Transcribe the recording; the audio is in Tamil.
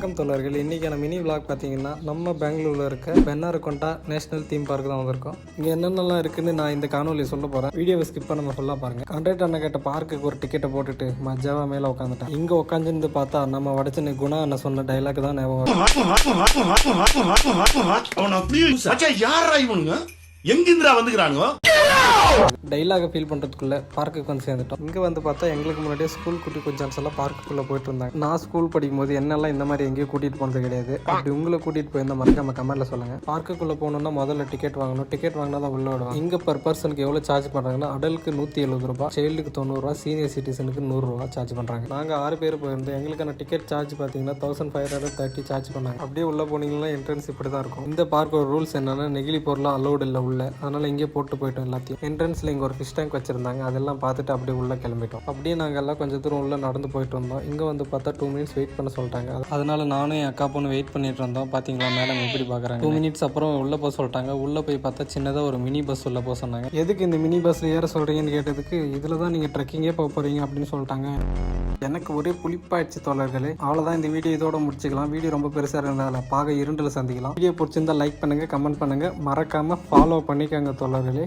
வணக்கம் தோழர்கள். இன்றைக்கான மினி விளாக் பார்த்தீங்கன்னா நம்ம பெங்களூரில் இருக்க பென்னாரகொண்டா நேஷனல் தீம் பார்க் தான் வந்திருக்கோம். இங்கே என்னென்னலாம் இருக்குன்னு நான் இந்த காணொலியை சொல்ல போகிறேன். வீடியோவை ஸ்கிப் பண்ண ஃபுல்லாக பாருங்கள். கண்டக்டர் அண்ணன் கேட்ட பார்க்குக்கு ஒரு டிக்கெட்டை போட்டுட்டு மஜாவாக மேலே உட்காந்துட்டேன். இங்கே உட்காந்துருந்து பார்த்தா நம்ம வடச்சனை குணா அண்ணன் சொன்ன டைலாக் தான் ஞாபகம். எங்கிந்திரா வந்துக்கிறானுங்க டைலாக ஃபீல் பண்ணுறதுக்குள்ளே பார்க்குக்கு வந்து சேர்ந்துட்டோம். இங்கே வந்து பார்த்தா எங்களுக்கு முன்னாடியே ஸ்கூல் குட்டி கொஞ்சம் எல்லாம் பார்க்குக்குள்ளே போயிட்டு இருந்தாங்க. நான் ஸ்கூல் படிக்கும் போது என்னெல்லாம் இந்த மாதிரி எங்கேயும் கூட்டிகிட்டு போனது கிடையாது. அப்படி உங்களை கூட்டிகிட்டு போயிருந்த மறக்காம கமெண்ட்டில் சொல்லுங்கள். பார்க்குக்குள்ளே போகணுன்னா முதல்ல டிக்கெட் வாங்கணும். டிக்கெட் வாங்கினா தான் உள்ள விடுவாங்க. இங்கே பர் பர்சனுக்கு எவ்வளோ சார்ஜ் பண்ணுறாங்கன்னா அடலுக்கு 170 ரூபா, சைல்டுக்கு 90 ரூபா, சீனியர் சிட்டிசனுக்கு 100 ரூபா சார்ஜ் பண்ணுறாங்க. நாங்கள் 6 பேர் போயிருந்தோம். எங்களுக்கான டிக்கெட் சார்ஜ் பார்த்தீங்கன்னா 1530 சார்ஜ் பண்ணாங்க. அப்படியே உள்ளே போனீங்கன்னா என்ட்ரன்ஸ் இப்படி தான் இருக்கும். இந்த பார்க்கோட ரூல்ஸ் என்னன்னா நெகிழி பொருளாக அலோடு இல்லை உள்ள, அதனால இங்கே போட்டு போயிட்டோம் எல்லாத்தையும். என்ட்ரன்ஸில் இங்கே ஒரு ஃபிஷ் டேங்க் வச்சிருந்தாங்க. அதெல்லாம் பார்த்துட்டு அப்படியே உள்ளே கிளம்பிட்டோம். அப்படியே நாங்கள் எல்லாம் கொஞ்சம் தூரம் உள்ளே நடந்து போயிட்டு வந்தோம். இங்கே வந்து பார்த்தா 2 மினிட்ஸ் வெயிட் பண்ண சொல்லிட்டாங்க. அதனால நானும் என் அக்கா பொண்ணு வெயிட் பண்ணிட்டு இருந்தோம். பார்த்தீங்களா மேடம் எப்படி பார்க்குறாங்க. 2 மினிட்ஸ் அப்புறம் உள்ளே போக சொல்லிட்டாங்க. உள்ளே போய் பார்த்தா சின்னதாக ஒரு மினி பஸ் உள்ளே போக சொன்னாங்க. எதுக்கு இந்த மினி பஸ்ஸில் ஏற சொல்கிறீங்கன்னு கேட்டதுக்கு இதில் தான் நீங்கள் ட்ரெக்கிங்கே போக போகிறீங்க அப்படின்னு சொல்லிட்டாங்க. எனக்கு ஒரே புளிப்பாயிடுச்சு தோழர்களே. அவ்வளோதான், இந்த வீடியோ இதோட முடிச்சுக்கலாம். வீடியோ ரொம்ப பெருசாக இருந்தால் பார்க்க இருண்டில் சந்திக்கலாம். வீடியோ பிடிச்சிருந்தா லைக் பண்ணுங்கள், கமெண்ட் பண்ணுங்கள், மறக்காமல் ஃபாலோ பண்ணிக்கோங்க தோழர்களே.